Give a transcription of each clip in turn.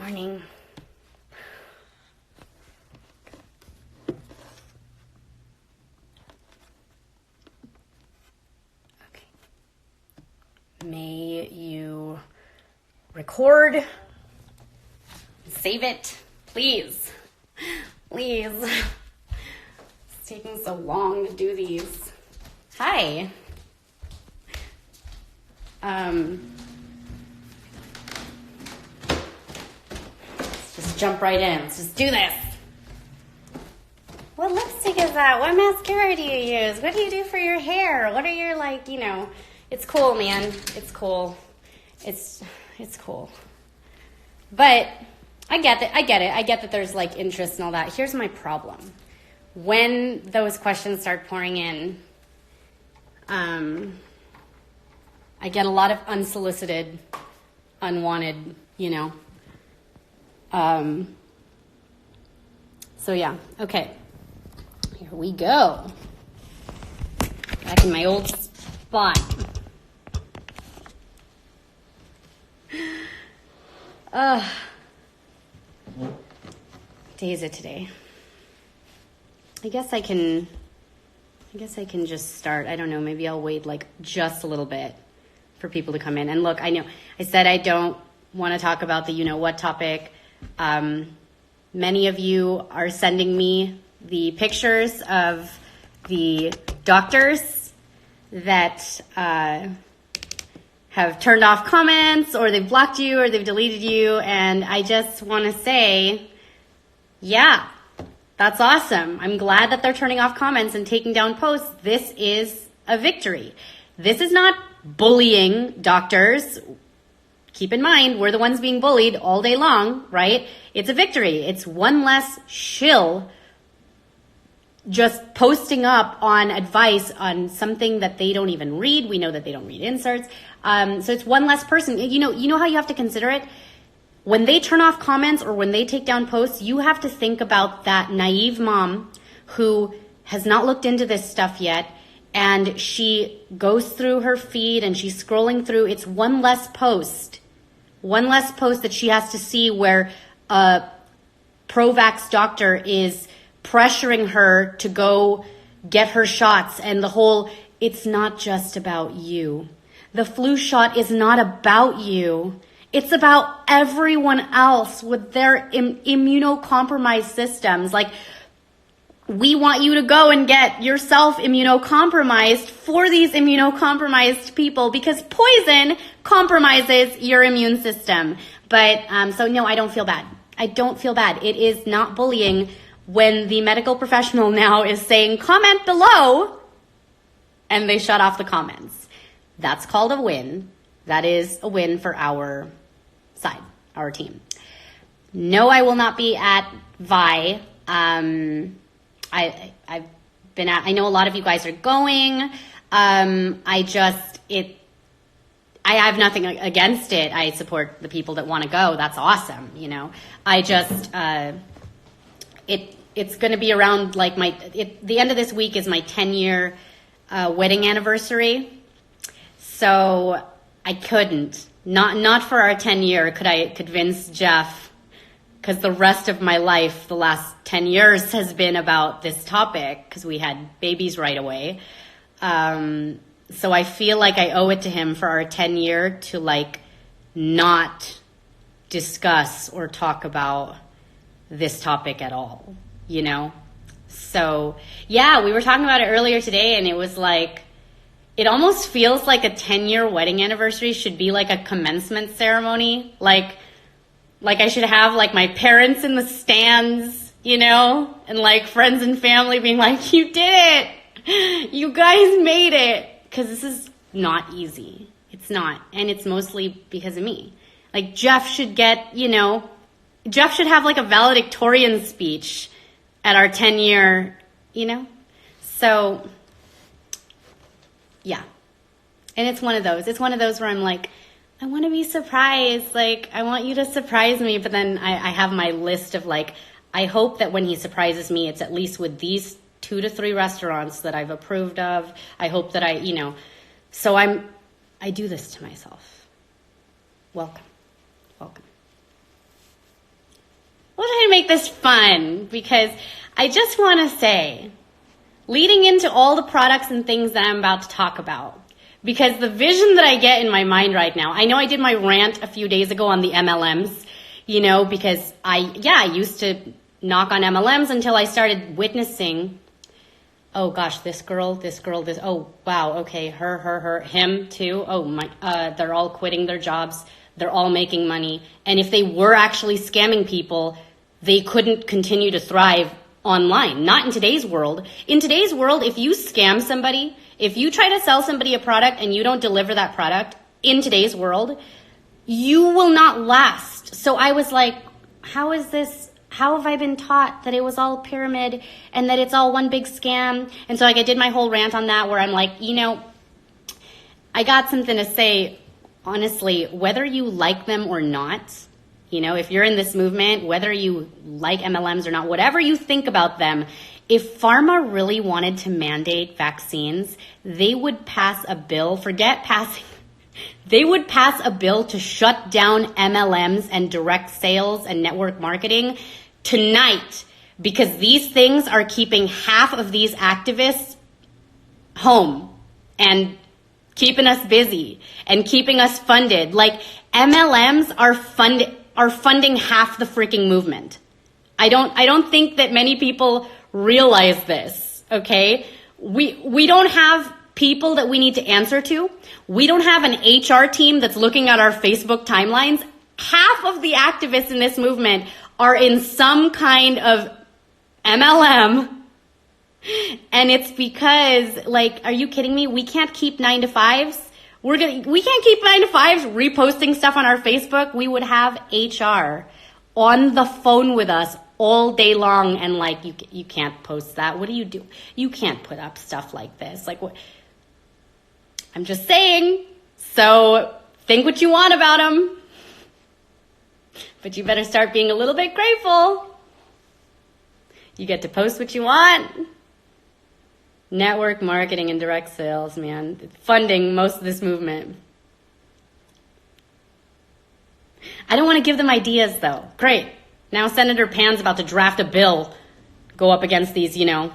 morning. Okay. May you record, save it, please. Please. It's taking so long to do these. Hi. Let's just jump right in. Let's just do this. What lipstick is that? What mascara do you use? What do you do for your hair? What are your, it's cool, man. It's cool. It's cool. But I get it. I get that there's interest and all that. Here's my problem. When those questions start pouring in, I get a lot of unsolicited, unwanted, So yeah, okay. Here we go. Back in my old spot. Day is it today? I guess I can just start. I don't know, maybe I'll wait just a little bit for people to come in. And look, I know I said I don't want to talk about the what topic. Many of you are sending me the pictures of the doctors that have turned off comments, or they've blocked you, or they've deleted you. And I just want to say, yeah, that's awesome. I'm glad that they're turning off comments and taking down posts. This is a victory. This is not bullying doctors. Keep in mind, we're the ones being bullied all day long, right? It's a victory. It's one less shill just posting up on advice on something that they don't even read. We know that they don't read inserts. So it's one less person. You know how you have to consider it? When they turn off comments or when they take down posts, you have to think about that naive mom who has not looked into this stuff yet, and she goes through her feed and she's scrolling through. It's one less post that she has to see where a pro-vax doctor is pressuring her to go get her shots, and it's not just about you. The flu shot is not about you. It's about everyone else with their immunocompromised systems. We want you to go and get yourself immunocompromised for these immunocompromised people, because poison compromises your immune system. But, so no, I don't feel bad. I don't feel bad. It is not bullying when the medical professional now is saying, comment below, and they shut off the comments. That's called a win. That is a win for our side, our team. No, I will not be at Vi. I know a lot of you guys are going. I have nothing against it. I support the people that want to go. That's awesome. It's going to be around the end of this week is my 10-year wedding anniversary. So I couldn't, not for our 10-year could I convince Jeff, because the rest of my life, the last 10 years has been about this topic, because we had babies right away. So I feel like I owe it to him for our 10-year to not discuss or talk about this topic at all, So yeah, we were talking about it earlier today, and it was it almost feels like a 10-year wedding anniversary should be a commencement ceremony. Like I should have my parents in the stands, and friends and family being you did it. You guys made it. Because this is not easy. It's not. And it's mostly because of me. Jeff should get, Jeff should have a valedictorian speech at our 10-year, So, yeah. And it's one of those. It's one of those where I'm I want to be surprised. I want you to surprise me. But then I have my list of I hope that when he surprises me, it's at least with these 2 to 3 restaurants that I've approved of. I hope that so I do this to myself. Welcome. make this fun because I just want to say, leading into all the products and things that I'm about to talk about, because the vision that I get in my mind right now, I know I did my rant a few days ago on the MLMs, you know, because I used to knock on MLMs until I started witnessing, oh gosh, this girl, oh wow, okay, her, him too, oh my, they're all quitting their jobs, they're all making money, and if they were actually scamming people, they couldn't continue to thrive online. Not in today's world. In today's world, if you scam somebody, if you try to sell somebody a product and you don't deliver that product in today's world, you will not last. So I was like, how have I been taught that it was all pyramid and that it's all one big scam? And so like I did my whole rant on that where I'm like, you know, I got something to say, honestly, whether you like them or not, you know, if you're in this movement, whether you like MLMs or not, whatever you think about them, if pharma really wanted to mandate vaccines, they would pass a bill, they would pass a bill to shut down MLMs and direct sales and network marketing tonight, because these things are keeping half of these activists home and keeping us busy and keeping us funded. Like MLMs are funding half the freaking movement. I don't think that many people realize this, okay? We don't have people that we need to answer to. We don't have an HR team that's looking at our Facebook timelines. Half of the activists in this movement are in some kind of MLM. And it's because, like, are you kidding me? We can't keep 9-to-5s. We can't keep 9-to-5s reposting stuff on our Facebook. We would have HR on the phone with us all day long and like, you can't post that. What do you do? You can't put up stuff like this. Like, what? I'm just saying. So think what you want about them, but you better start being a little bit grateful. You get to post what you want. Network marketing and direct sales, man. Funding most of this movement. I don't want to give them ideas though. Great. Now Senator Pan's about to draft a bill, go up against these, you know.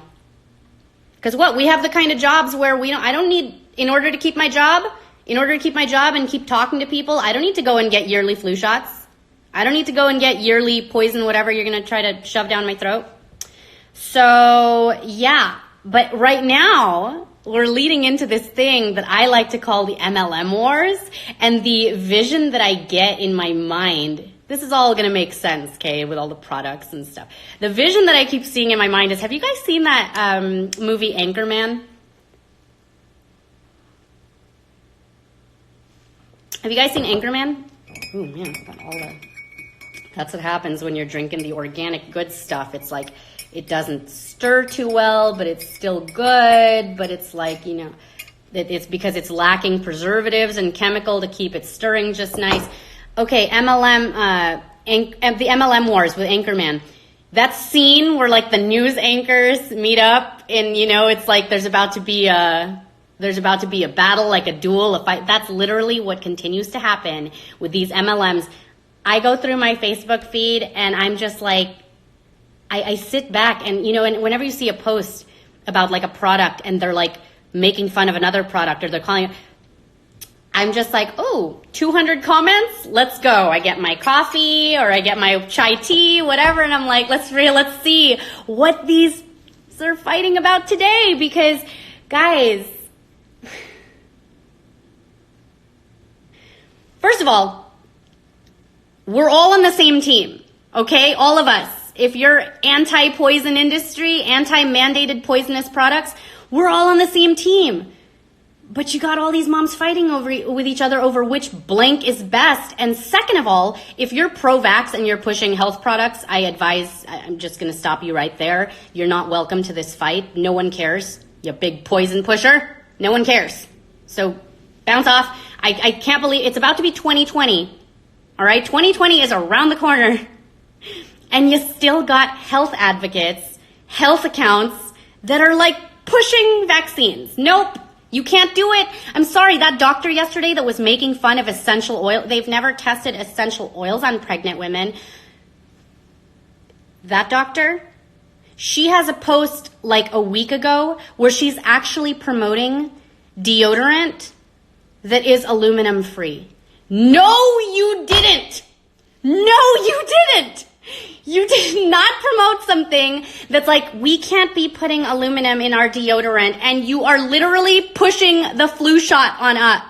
Because what? We have the kind of jobs where I don't need, in order to keep my job and keep talking to people, I don't need to go and get yearly flu shots. I don't need to go and get yearly poison, whatever you're going to try to shove down my throat. So, yeah. But right now, we're leading into this thing that I like to call the MLM wars, and the vision that I get in my mind, this is all going to make sense, okay, with all the products and stuff. The vision that I keep seeing in my mind is, have you guys seen that movie Anchorman? Have you guys seen Anchorman? Oh man, that's what happens when you're drinking the organic good stuff. It's like, it doesn't stir too well, but it's still good. But it's like, you know, it's because it's lacking preservatives and chemical to keep it stirring just nice. Okay, the MLM wars with Anchorman. That scene where like the news anchors meet up and, you know, it's like there's about to be a battle, like a duel, a fight. That's literally what continues to happen with these MLMs. I go through my Facebook feed and I'm just like, I sit back and, you know, and whenever you see a post about like a product and they're like making fun of another product or they're calling it, I'm just like, oh, 200 comments, let's go. I get my coffee or I get my chai tea, whatever. And I'm like, let's see what these are fighting about today. Because guys, first of all, we're all on the same team. Okay. All of us. If you're anti-poison industry, anti-mandated poisonous products, we're all on the same team. But you got all these moms fighting with each other over which blank is best. And second of all, if you're pro-vax and you're pushing health products, I'm just going to stop you right there. You're not welcome to this fight. No one cares. You big poison pusher. No one cares. So bounce off. I can't believe it's about to be 2020. All right. 2020 is around the corner. And you still got health advocates, health accounts that are like pushing vaccines. Nope, you can't do it. I'm sorry, that doctor yesterday that was making fun of essential oil, they've never tested essential oils on pregnant women. that doctor, she has a post like a week ago where she's actually promoting deodorant that is aluminum free. No, you didn't. No, you didn't. You did not promote something that's like, we can't be putting aluminum in our deodorant, and you are literally pushing the flu shot on us.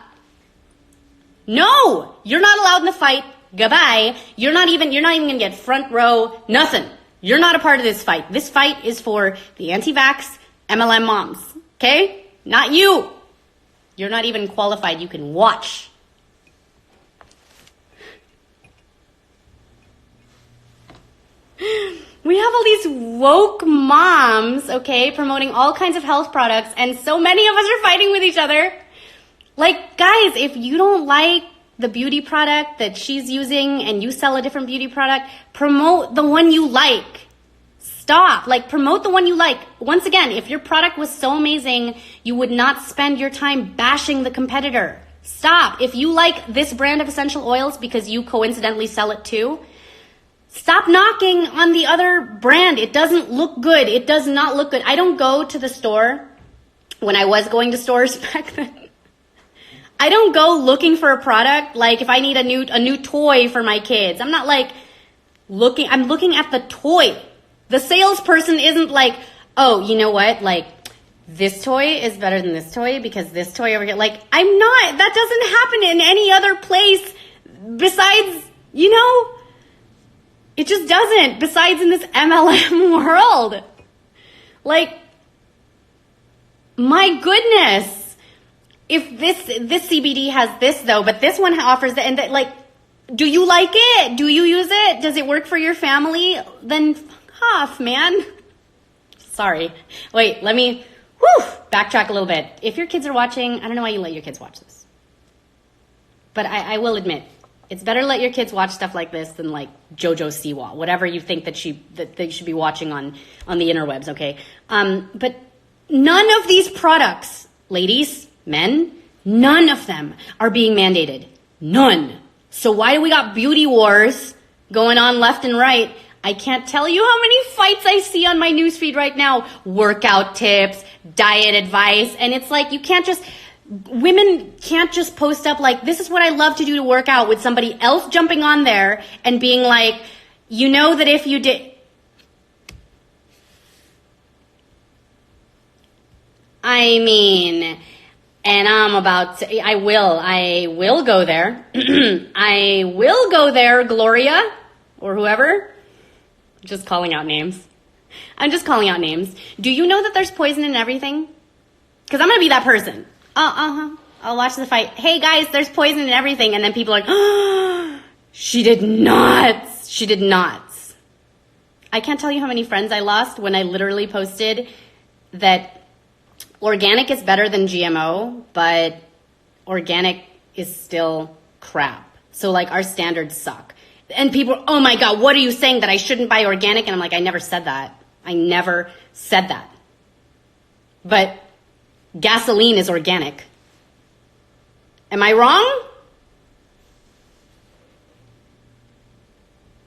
No, you're not allowed in the fight. Goodbye. You're not even gonna get front row, nothing. You're not a part of this fight. This fight is for the anti-vax MLM moms, okay? Not you. You're not even qualified. You can watch. We have all these woke moms, okay, promoting all kinds of health products, and so many of us are fighting with each other. Like, guys, if you don't like the beauty product that she's using and you sell a different beauty product, promote the one you like. Stop. Like, promote the one you like. Once again, if your product was so amazing, you would not spend your time bashing the competitor. Stop. If you like this brand of essential oils because you coincidentally sell it too, stop knocking on the other brand. It doesn't look good. It does not look good. I don't go to the store when I was going to stores back then. I don't go looking for a product. Like if I need a new toy for my kids, I'm not like looking, I'm looking at the toy. The salesperson isn't like, oh, you know what? Like this toy is better than this toy because this toy over here. Like I'm not, that doesn't happen in any other place besides, you know, it just doesn't, besides in this MLM world. Like, my goodness. If this CBD has this though, but this one offers that, and that, like, do you like it? Do you use it? Does it work for your family? Then fuck off, man. Sorry. Wait, let me, backtrack a little bit. If your kids are watching, I don't know why you let your kids watch this. But I will admit, it's better to let your kids watch stuff like this than like JoJo Siwa, whatever you think that they should be watching on the interwebs, okay? But none of these products, ladies, men, none of them are being mandated. None. So why do we got beauty wars going on left and right? I can't tell you how many fights I see on my newsfeed right now. Workout tips, diet advice, and it's like women can't just post up like, this is what I love to do to work out, with somebody else jumping on there and being like, you know that if you did, I mean, and I will go there. I will go there, Gloria, or whoever. Just calling out names. I'm just calling out names. Do you know that there's poison in everything? Because I'm going to be that person. I'll watch the fight. Hey guys, there's poison in everything. And then people are like, oh, she did not. She did not. I can't tell you how many friends I lost when I literally posted that organic is better than GMO, but organic is still crap. So like our standards suck. And people, oh my God, what are you saying, that I shouldn't buy organic? And I'm like, I never said that. I never said that. But gasoline is organic. Am I wrong?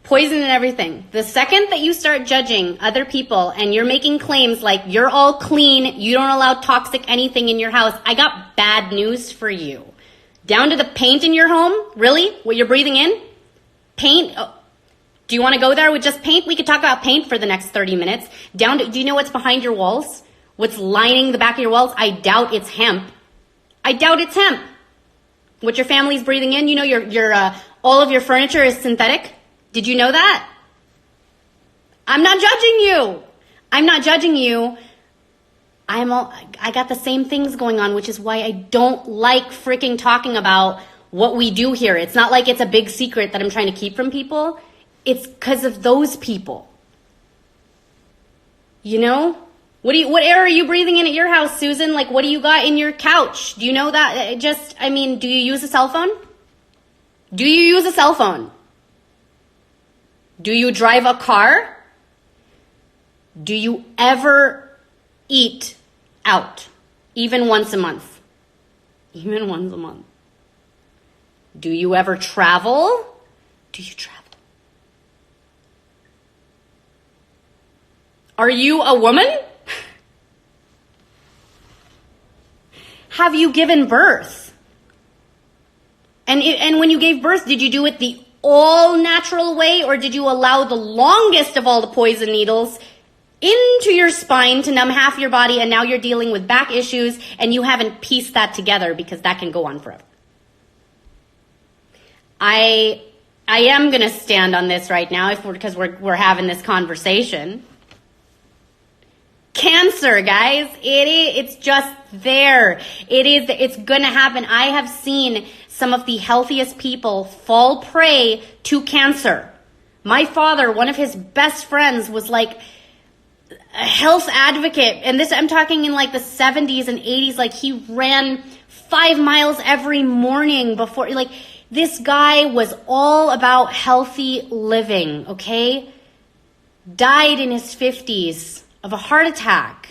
Poison in everything. The second that you start judging other people and you're making claims like you're all clean, you don't allow toxic anything in your house, I got bad news for you. Down to the paint in your home? Really? What you're breathing in? Paint? Oh. Do you want to go there with just paint? We could talk about paint for the next 30 minutes. Down to, do you know what's behind your walls? What's lining the back of your walls? I doubt it's hemp. I doubt it's hemp. What your family's breathing in, you know, your all of your furniture is synthetic. Did you know that? I'm not judging you. I'm not judging you. I got the same things going on, which is why I don't like freaking talking about what we do here. It's not like it's a big secret that I'm trying to keep from people. It's because of those people. You know? What air are you breathing in at your house, Susan? Like, what do you got in your couch? Do you know that? Do you use a cell phone? Do you use a cell phone? Do you drive a car? Do you ever eat out? Even once a month? Even once a month. Do you ever travel? Do you travel? Are you a woman? Have you given birth? And when you gave birth, did you do it the all natural way, or did you allow the longest of all the poison needles into your spine to numb half your body, and now you're dealing with back issues and you haven't pieced that together, because that can go on forever. I am going to stand on this right now because we're having this conversation. Cancer, guys, it's just there. It's going to happen. I have seen some of the healthiest people fall prey to cancer. My father, one of his best friends, was like a health advocate. And this, I'm talking in like the 70s and 80s. Like, he ran 5 miles every morning before, like, this guy was all about healthy living, okay? Died in his 50s of a heart attack.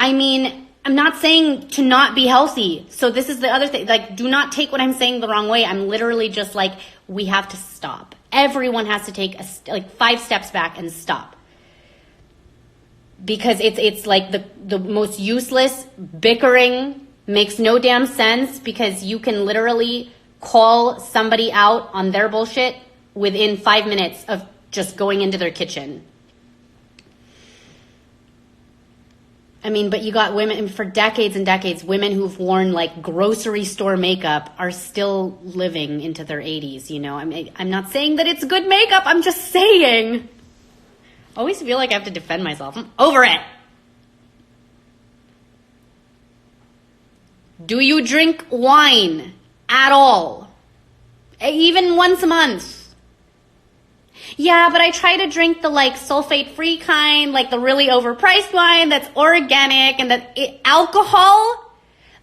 I mean, I'm not saying to not be healthy. So this is the other thing. Like, do not take what I'm saying the wrong way. I'm literally just like, we have to stop. Everyone has to take 5 steps back and stop. Because it's like the most useless bickering, makes no damn sense, because you can literally call somebody out on their bullshit within 5 minutes of just going into their kitchen. I mean, but you got women, for decades and decades, women who've worn like grocery store makeup are still living into their 80s, you know? I mean, I'm not saying that it's good makeup, I'm just saying. I always feel like I have to defend myself. I'm over it. Do you drink wine at all? Even once a month? Yeah, but I try to drink the like sulfate-free kind, like the really overpriced wine that's organic, and alcohol,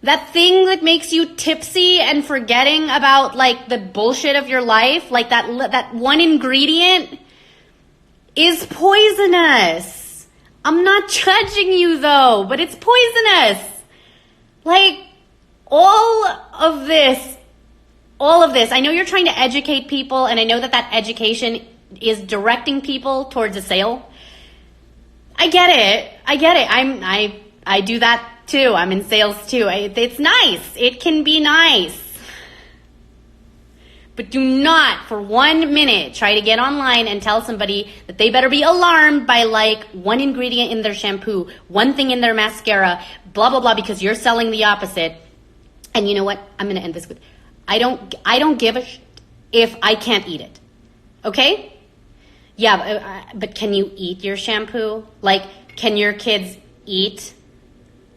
that thing that makes you tipsy and forgetting about like the bullshit of your life, like that one ingredient is poisonous. I'm not judging you though, but it's poisonous. Like, all of this, I know you're trying to educate people, and I know that education is directing people towards a sale. I get it. I do that too. I'm in sales too. It's nice. It can be nice. But do not for 1 minute try to get online and tell somebody that they better be alarmed by like one ingredient in their shampoo, one thing in their mascara, blah, blah, blah, because you're selling the opposite. And you know what? I'm going to end this with, I don't give a shit if I can't eat it. Okay? Yeah, but can you eat your shampoo? Like, can your kids eat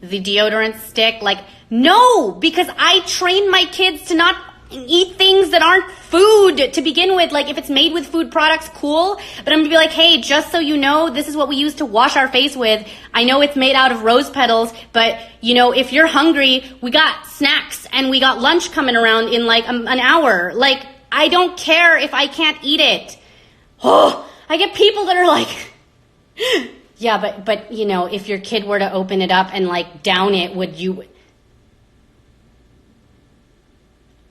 the deodorant stick? Like, no, because I train my kids to not eat things that aren't food to begin with. Like, if it's made with food products, cool. But I'm gonna be like, hey, just so you know, this is what we use to wash our face with. I know it's made out of rose petals, but you know, if you're hungry, we got snacks and we got lunch coming around in like an hour. Like, I don't care if I can't eat it. Oh, I get people that are like, yeah, but you know, if your kid were to open it up and like down it, would you?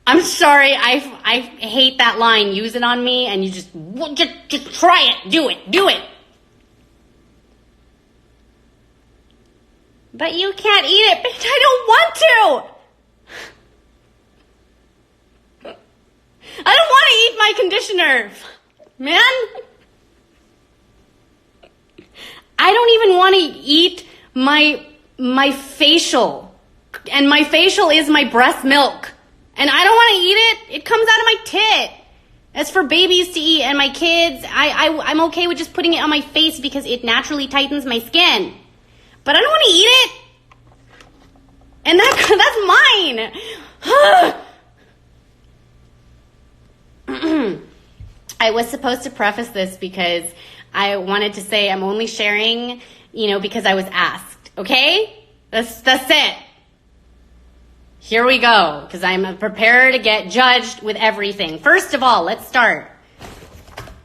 I'm sorry, I hate that line. Use it on me, and you just try it, do it. But you can't eat it, bitch. I don't want to. I don't want to eat my conditioner, man. I don't even want to eat my facial, and my facial is my breast milk. And I don't want to eat it. It comes out of my tit. It's for babies to eat, and my kids, I'm okay with just putting it on my face because it naturally tightens my skin. But I don't want to eat it. And that's mine. I was supposed to preface this because I wanted to say I'm only sharing, you know, because I was asked. Okay? That's it. Here we go, because I'm prepared to get judged with everything. First of all, let's start.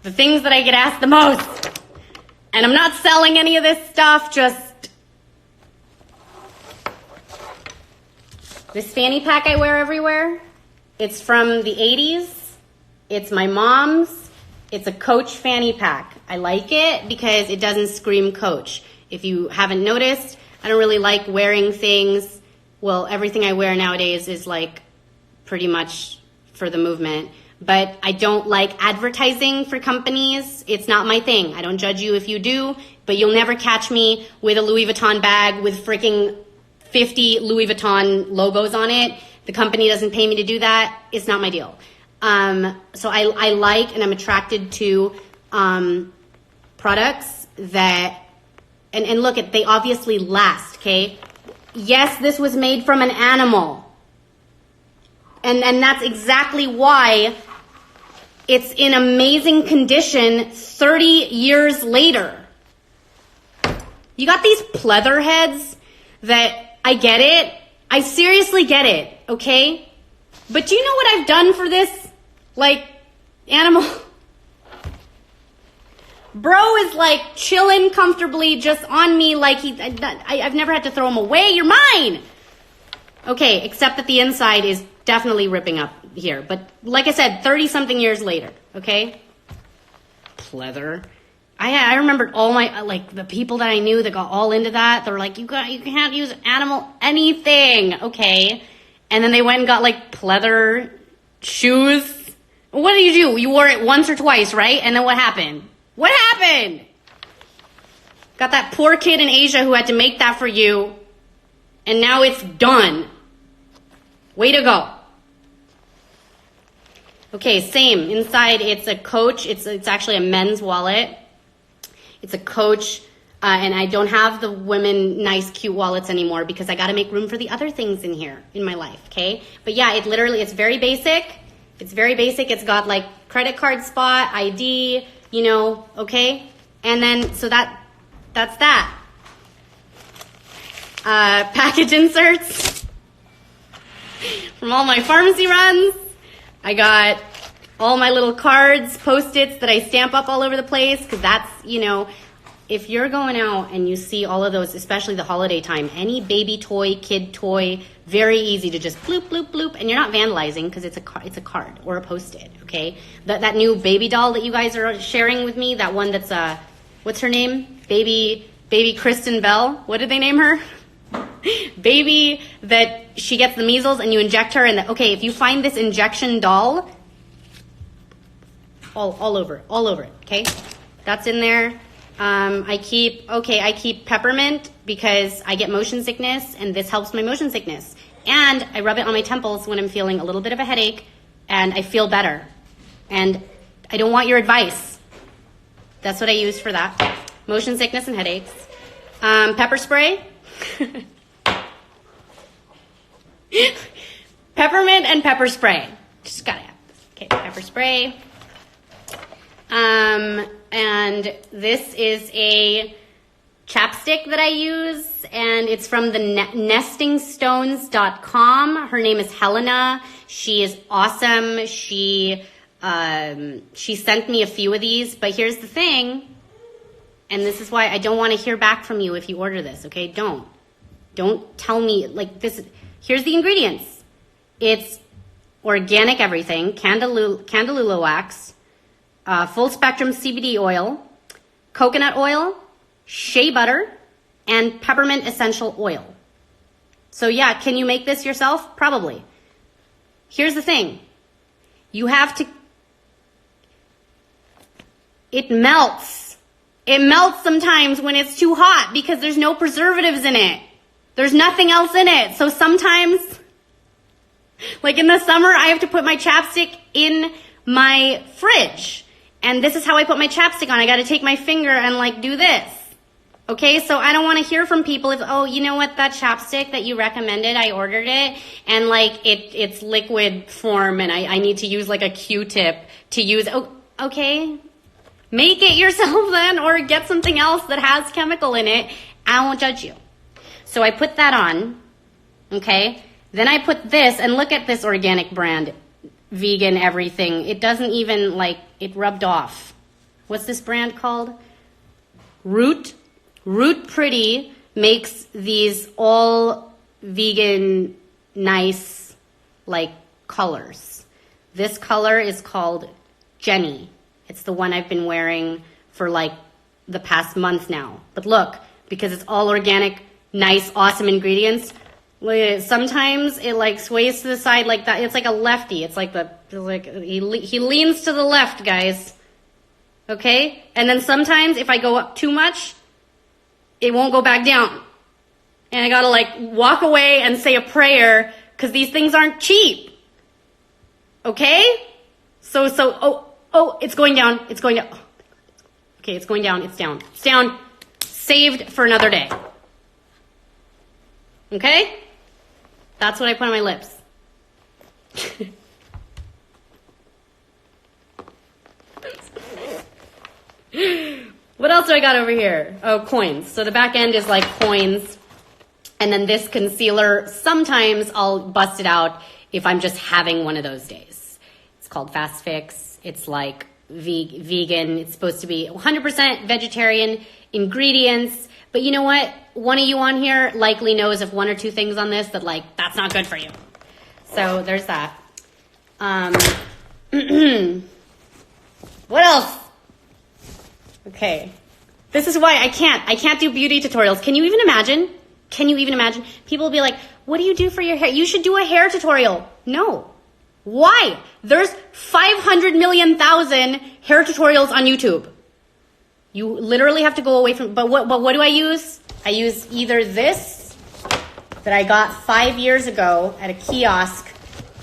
The things that I get asked the most. And I'm not selling any of this stuff, just this fanny pack I wear everywhere. It's from the 80s. It's my mom's. It's a Coach fanny pack. I like it because it doesn't scream Coach. If you haven't noticed, I don't really like wearing things. Well, everything I wear nowadays is like pretty much for the movement. But I don't like advertising for companies. It's not my thing. I don't judge you if you do, but you'll never catch me with a Louis Vuitton bag with freaking 50 Louis Vuitton logos on it. The company doesn't pay me to do that. It's not my deal. So I like and I'm attracted to products that, and look, they obviously last, okay? Yes, this was made from an animal. And that's exactly why it's in amazing condition 30 years later. You got these pleather heads that I get it. I seriously get it, okay? But do you know what I've done for this, like, animal? Bro is like chilling comfortably just on me like I've never had to throw him away. You're mine. Okay, except that the inside is definitely ripping up here. But like I said, 30-something years later, okay? Pleather. I remembered all my, like, the people that I knew that got all into that. They were like, you can't use animal anything, okay? And then they went and got, like, pleather shoes. What did you do? You wore it once or twice, right? And then what happened? What happened? Got that poor kid in Asia who had to make that for you. And now it's done. Way to go. Okay, same. Inside, it's a Coach. It's actually a men's wallet. It's a Coach, and I don't have the women nice, cute wallets anymore because I got to make room for the other things in here in my life, okay? But yeah, it's very basic. It's very basic. It's got like credit card spot, ID, you know, okay? And then, so that's that. Package inserts from all my pharmacy runs. I got all my little cards, Post-its that I stamp up all over the place because that's, you know, if you're going out and you see all of those, especially the holiday time, any baby toy, kid toy, very easy to just bloop, bloop, bloop, and you're not vandalizing because it's a card or a Post-it, okay? That new baby doll that you guys are sharing with me, that one that's, what's her name? Baby Kristen Bell. What did they name her? Baby that she gets the measles and you inject her and okay, if you find this injection doll, all over it, okay? That's in there. I keep peppermint because I get motion sickness and this helps my motion sickness. And I rub it on my temples when I'm feeling a little bit of a headache and I feel better. And I don't want your advice. That's what I use for that. Motion sickness and headaches. Pepper spray. Peppermint and pepper spray. Just gotta have this. Okay, pepper spray. And this is a chapstick that I use, and it's from the nestingstones.com. Her name is Helena. She is awesome. She sent me a few of these, but here's the thing, and this is why I don't want to hear back from you if you order this, okay? Don't tell me, like, this. Here's the ingredients. It's organic everything, Candelula wax, full spectrum CBD oil, coconut oil, shea butter, and peppermint essential oil. So yeah, can you make this yourself? Probably. Here's the thing. You have to, it melts. It melts sometimes when it's too hot because there's no preservatives in it. There's nothing else in it. So sometimes, like in the summer, I have to put my chapstick in my fridge. And this is how I put my chapstick on. I got to take my finger and like do this. Okay, so I don't want to hear from people if, oh, you know what, that chapstick that you recommended, I ordered it, and like it's liquid form and I need to use like a Q-tip to use. Oh, okay, make it yourself then, or get something else that has chemical in it. I won't judge you. So I put that on, okay? Then I put this, and look at this organic brand, vegan everything. It doesn't even, like, it rubbed off. What's this brand called? Root Pretty makes these all vegan, nice, like, colors. This color is called Jenny, It's the one I've been wearing for like the past month now. But look, because it's all organic, nice, awesome ingredients, sometimes it like sways to the side like that. It's like a lefty. It's like he leans to the left, guys. Okay? And then sometimes if I go up too much, it won't go back down. And I gotta like walk away and say a prayer because these things aren't cheap. Okay? Oh, it's going down. It's going down. Okay, it's going down. It's down. It's down. Saved for another day. Okay? That's what I put on my lips. What else do I got over here? Oh, coins. So the back end is like coins. And then this concealer, sometimes I'll bust it out if I'm just having one of those days. It's called Fast Fix. It's like vegan. It's supposed to be 100% vegetarian ingredients. But you know what? One of you on here likely knows of one or two things on this that like, that's not good for you. So there's that. What else? Okay. This is why I can't do beauty tutorials. Can you even imagine? People will be like, what do you do for your hair? You should do a hair tutorial. No. Why? There's 500 million thousand hair tutorials on YouTube. You literally have to go away from, but what do I use? I use either this that I got 5 years ago at a kiosk,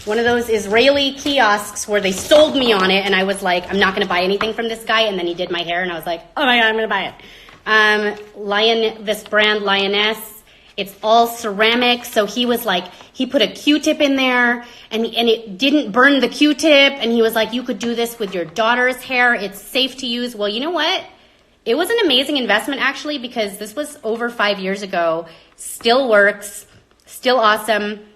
one of those Israeli kiosks where they sold me on it, and I was like, I'm not going to buy anything from this guy, and then he did my hair, and I was like, oh my God, I'm going to buy it. This brand, Lioness, it's all ceramic, so he was like, he put a Q-tip in there, and it didn't burn the Q-tip, and he was like, you could do this with your daughter's hair, it's safe to use. Well, you know what? It was an amazing investment, actually, because this was over 5 years ago. Still works. Still awesome.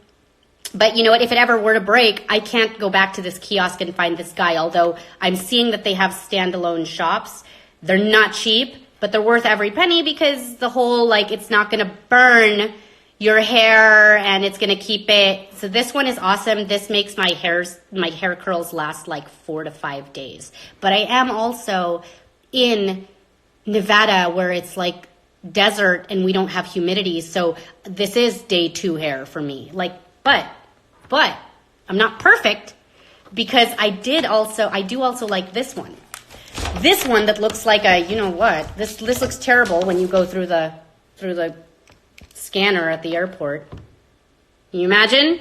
But you know what? If it ever were to break, I can't go back to this kiosk and find this guy, although I'm seeing that they have standalone shops. They're not cheap, but they're worth every penny because the whole, like, it's not going to burn your hair and it's going to keep it. So this one is awesome. This makes my hair curls last like 4 to 5 days. But I am also in Nevada where it's like desert and we don't have humidity, so this is day 2 hair for me. Like, but I'm not perfect because I do also like this one that looks like a, you know what, this looks terrible when you go through the scanner at the airport. Can you imagine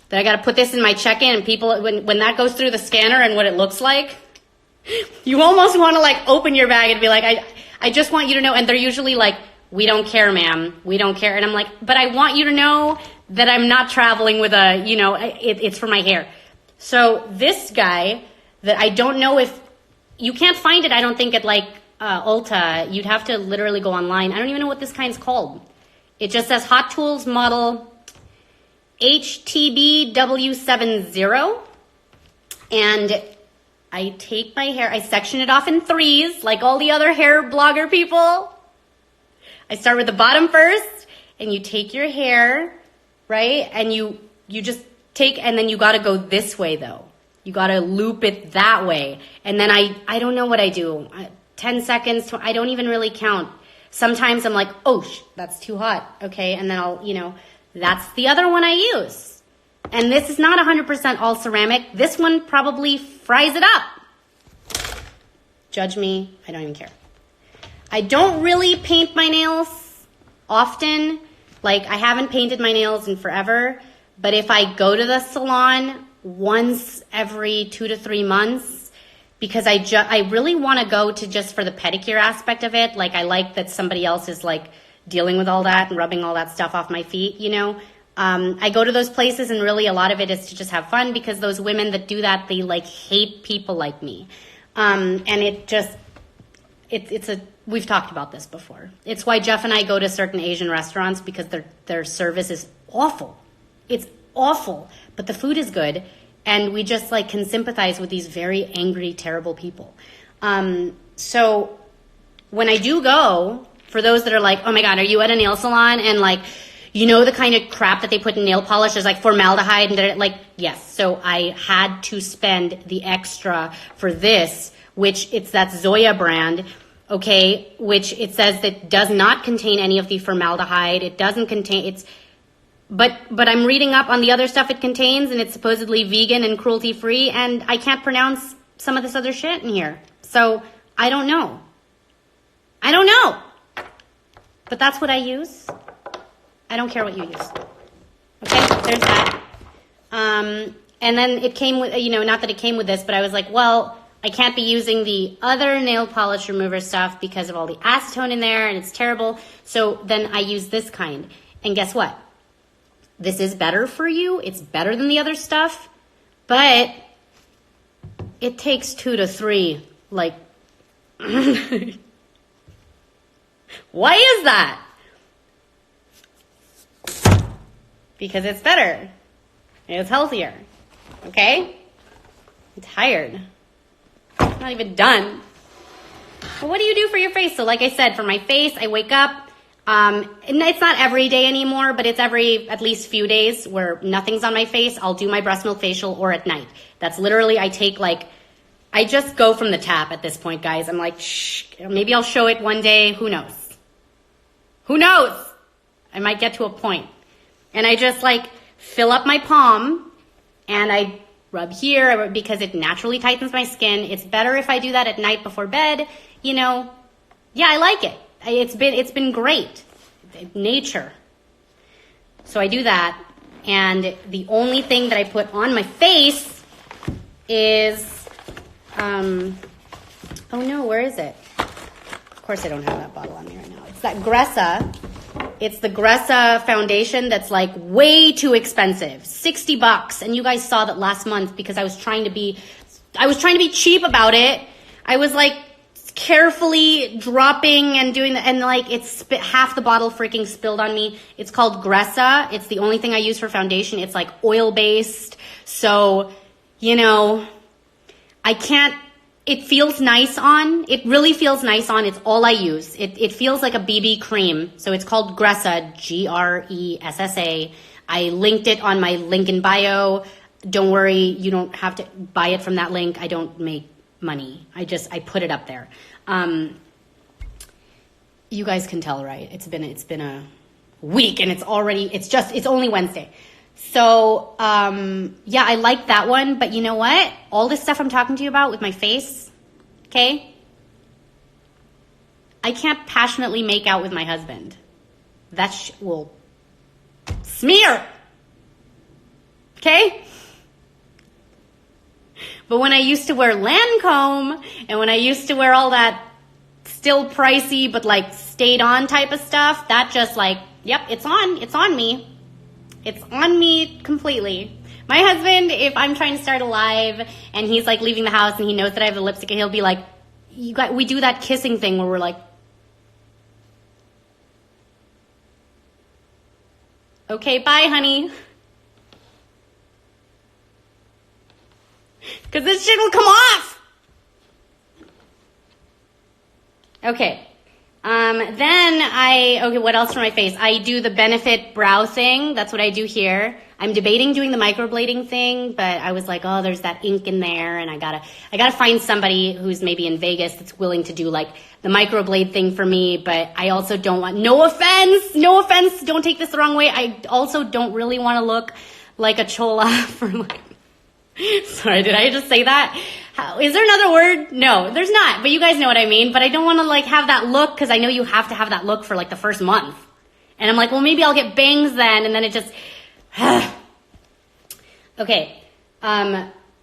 that I got to put this in my check-in and people, when that goes through the scanner and what it looks like, you almost want to like open your bag and be like, I just want you to know. And they're usually like, we don't care, ma'am. We don't care. And I'm like, but I want you to know that I'm not traveling with it's for my hair. So this guy that I don't know if, you can't find it, I don't think, at like Ulta. You'd have to literally go online. I don't even know what this kind's called. It just says Hot Tools model HTBW70. And I take my hair, I section it off in 3s, like all the other hair blogger people. I start with the bottom first, and you take your hair, right? And you just take, and then you gotta go this way though. You gotta loop it that way. And then I don't know what I do. 10 seconds, I don't even really count. Sometimes I'm like, oh, that's too hot. Okay, and then that's the other one I use. And this is not 100% all ceramic. This one probably fries it up. Judge me, I don't even care. I don't really paint my nails often. Like, I haven't painted my nails in forever. But if I go to the salon once every 2 to 3 months, because I really want to go to just for the pedicure aspect of it. Like, I like that somebody else is like dealing with all that and rubbing all that stuff off my feet, you know. I go to those places and really a lot of it is to just have fun because those women that do that, they like hate people like me. And we've talked about this before. It's why Jeff and I go to certain Asian restaurants because their service is awful. It's awful, but the food is good. And we just like can sympathize with these very angry, terrible people. So when I do go, for those that are like, oh my God, are you at a nail salon? And like, you know, the kind of crap that they put in nail polish is like formaldehyde and like, yes. So I had to spend the extra for this which it's that Zoya brand, okay, which it says that does not contain any of the formaldehyde. It doesn't contain, but I'm reading up on the other stuff it contains, and it's supposedly vegan and cruelty free, and I can't pronounce some of this other shit in here. So I don't know. But that's what I use. I don't care what you use. Okay, there's that. And then it came with, not that it came with this, but I was like, well, I can't be using the other nail polish remover stuff because of all the acetone in there, and it's terrible. So then I use this kind. And guess what? This is better for you. It's better than the other stuff, but it takes 2 to 3, like, why is that? Because it's better. It's healthier. Okay? I'm tired. I'm not even done. But what do you do for your face? So like I said, for my face, I wake up. And it's not every day anymore, but it's every at least few days where nothing's on my face. I'll do my breast milk facial or at night. That's literally, I just go from the tap at this point, guys. I'm like, shh, maybe I'll show it one day. Who knows? Who knows? I might get to a point. And I just fill up my palm and I rub here because it naturally tightens my skin. It's better if I do that at night before bed. Yeah, I like it. It's been great. Nature. So I do that. And the only thing that I put on my face is, oh no, where is it? Of course I don't have that bottle on me right now. It's that Gressa. It's the Gressa foundation that's way too expensive. $60. And you guys saw that last month because I was trying to be cheap about it. I was carefully dropping and doing and half the bottle freaking spilled on me. It's called Gressa. It's the only thing I use for foundation. It's oil based. So, I can't, it feels nice on. It really feels nice on. It's all I use. It feels like a BB cream. So it's called Gressa, Gressa. I linked it on my link in bio. Don't worry, you don't have to buy it from that link. I don't make money. I put it up there. You guys can tell, right? It's been a week and it's only Wednesday. So, yeah, I like that one, but you know what? All this stuff I'm talking to you about with my face, okay? I can't passionately make out with my husband. That will smear, okay? But when I used to wear Lancome and when I used to wear all that still pricey but stayed on type of stuff, that just yep, it's on me. It's on me completely. My husband, if I'm trying to start a live and he's leaving the house and he knows that I have the lipstick, he'll be like, we do that kissing thing where we're okay, bye, honey. Because this shit will come off. Okay. Okay, what else for my face? I do the Benefit brow thing. That's what I do here. I'm debating doing the microblading thing, but I was oh, there's that ink in there, and I gotta find somebody who's maybe in Vegas that's willing to do the microblade thing for me, but I also don't want, no offense, don't take this the wrong way. I also don't really want to look like a chola for sorry, did I just say that? Is there another word? No, there's not, but you guys know what I mean. But I don't want to have that look because I know you have to have that look for the first month. And I'm well, maybe I'll get bangs then. And then it just, okay.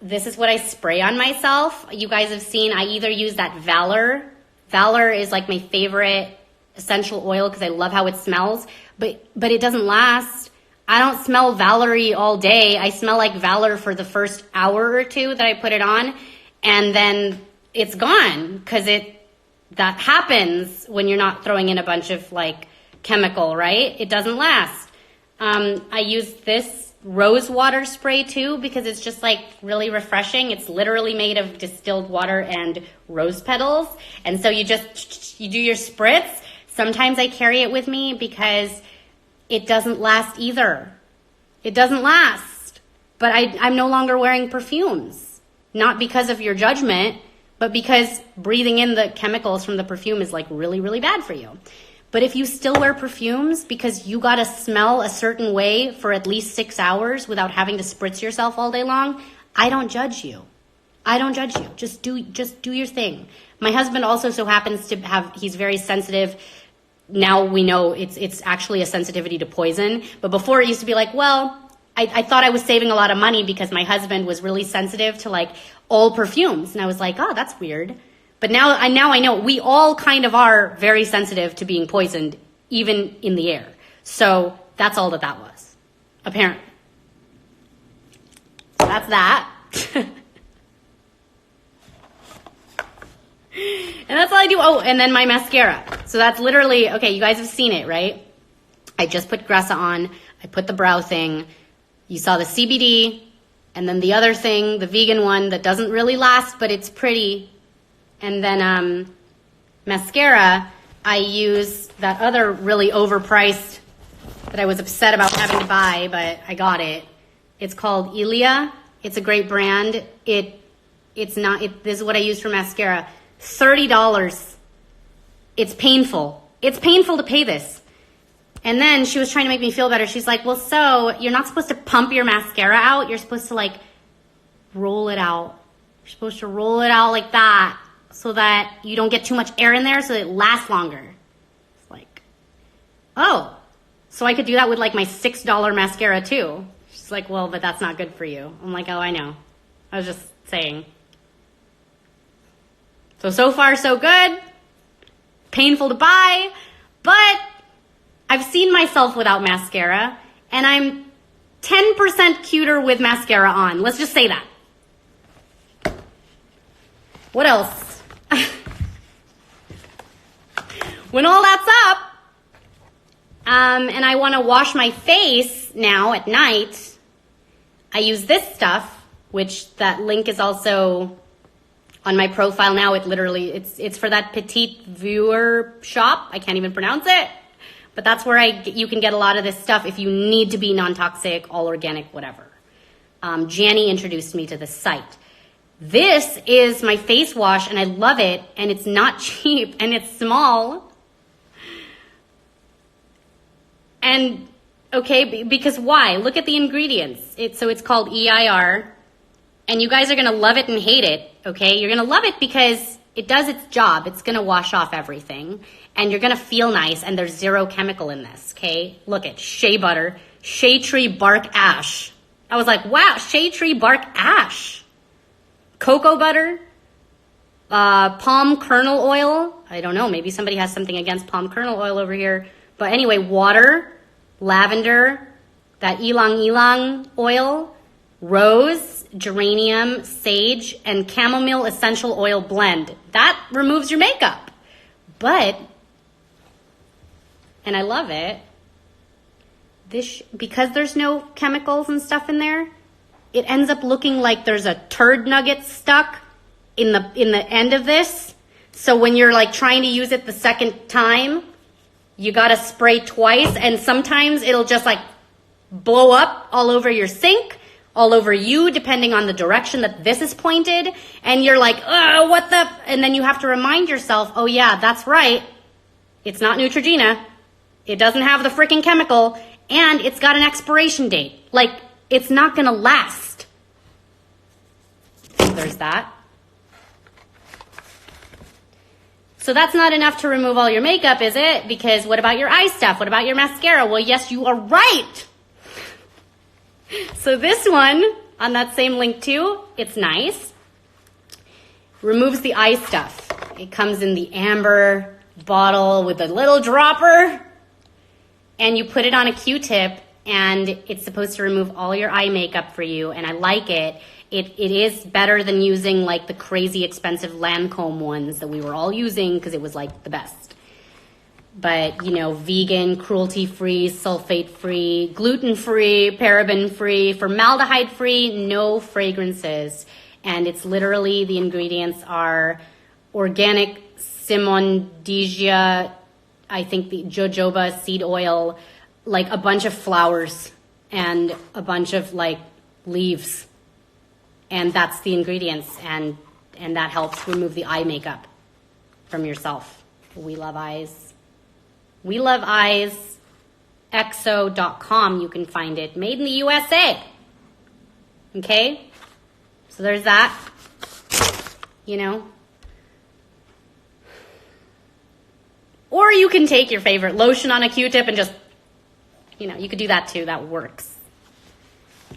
This is what I spray on myself. You guys have seen, I either use that Valor. Valor is my favorite essential oil because I love how it smells, but it doesn't last. I don't smell Valerie all day. I smell like Valor for the first hour or two that I put it on, and then it's gone because that happens when you're not throwing in a bunch of chemical, right? It doesn't last. I use this rose water spray too because it's just really refreshing. It's literally made of distilled water and rose petals, and so you do your spritz. Sometimes I carry it with me because it doesn't last either. It doesn't last. But I'm no longer wearing perfumes. Not because of your judgment, but because breathing in the chemicals from the perfume is like really, really bad for you. But if you still wear perfumes because you gotta smell a certain way for at least 6 hours without having to spritz yourself all day long, I don't judge you. I don't judge you. Just do your thing. My husband also so happens to he's very sensitive. Now we know it's actually a sensitivity to poison. But before it used to be like, well, I thought I was saving a lot of money because my husband was really sensitive to like all perfumes. And I was like, oh, that's weird. But now I know we all kind of are very sensitive to being poisoned, even in the air. So that's all that was, apparently. So that's that. And that's all I do. Oh, and then my mascara. So that's literally, okay, you guys have seen it, right? I just put Gressa on. I put the brow thing. You saw the CBD, and then the other thing, the vegan one that doesn't really last, but it's pretty. And then mascara, I use that other really overpriced that I was upset about having to buy, but I got it. It's called Ilia. It's a great brand. This is what I use for mascara. $30. It's painful. It's painful to pay this. And then she was trying to make me feel better. She's like, well, so you're not supposed to pump your mascara out. You're supposed to like roll it out. You're supposed to roll it out like that so that you don't get too much air in there so that it lasts longer. It's like, oh, so I could do that with like my $6 mascara too. She's like, well, but that's not good for you. I'm like, oh, I know. I was just saying. So far, so good. Painful to buy, but I've seen myself without mascara, and I'm 10% cuter with mascara on. Let's just say that. What else? When all that's up, and I want to wash my face now at night, I use this stuff, which that link is also on my profile now. It's for that petite viewer shop. I can't even pronounce it. But that's where you can get a lot of this stuff if you need to be non-toxic, all organic, whatever. Janny introduced me to this site. This is my face wash, and I love it, and it's not cheap, and it's small. And, okay, because why? Look at the ingredients. It's called EIR, and you guys are going to love it and hate it, okay? You're going to love it because it does its job. It's going to wash off everything, and you're going to feel nice, and there's zero chemical in this, okay? Look at shea butter, shea tree bark ash. I was like, wow, shea tree bark ash. Cocoa butter, palm kernel oil. I don't know, maybe somebody has something against palm kernel oil over here. But anyway, water, lavender, that ylang ylang oil, rose, geranium, sage, and chamomile essential oil blend. That removes your makeup. But, and I love it, because there's no chemicals and stuff in there, it ends up looking like there's a turd nugget stuck in the end of this. So when you're like trying to use it the second time, you gotta spray twice, and sometimes it'll just like blow up all over your sink, all over you, depending on the direction that this is pointed, and you're like, oh, what the, and then you have to remind yourself, oh yeah, that's right, it's not Neutrogena, it doesn't have the freaking chemical, and it's got an expiration date. Like, it's not gonna last. There's that. So that's not enough to remove all your makeup, is it? Because what about your eye stuff? What about your mascara? Well, yes, you are right. So this one, on that same link too, it's nice. Removes the eye stuff. It comes in the amber bottle with a little dropper. And you put it on a Q-tip, and it's supposed to remove all your eye makeup for you, and I like it. It is better than using like the crazy expensive Lancome ones that we were all using because it was like the best. But, you know, vegan, cruelty-free, sulfate-free, gluten-free, paraben-free, formaldehyde-free, no fragrances. And it's literally, the ingredients are organic Simondigia, I think the jojoba seed oil, like a bunch of flowers and a bunch of like leaves. And that's the ingredients. And And that helps remove the eye makeup from yourself. We Love Eyes. We Love Eyes. exo.com, you can find it. Made in the USA. Okay? So there's that. You know? Or you can take your favorite lotion on a Q-tip and just, you know, you could do that too. That works.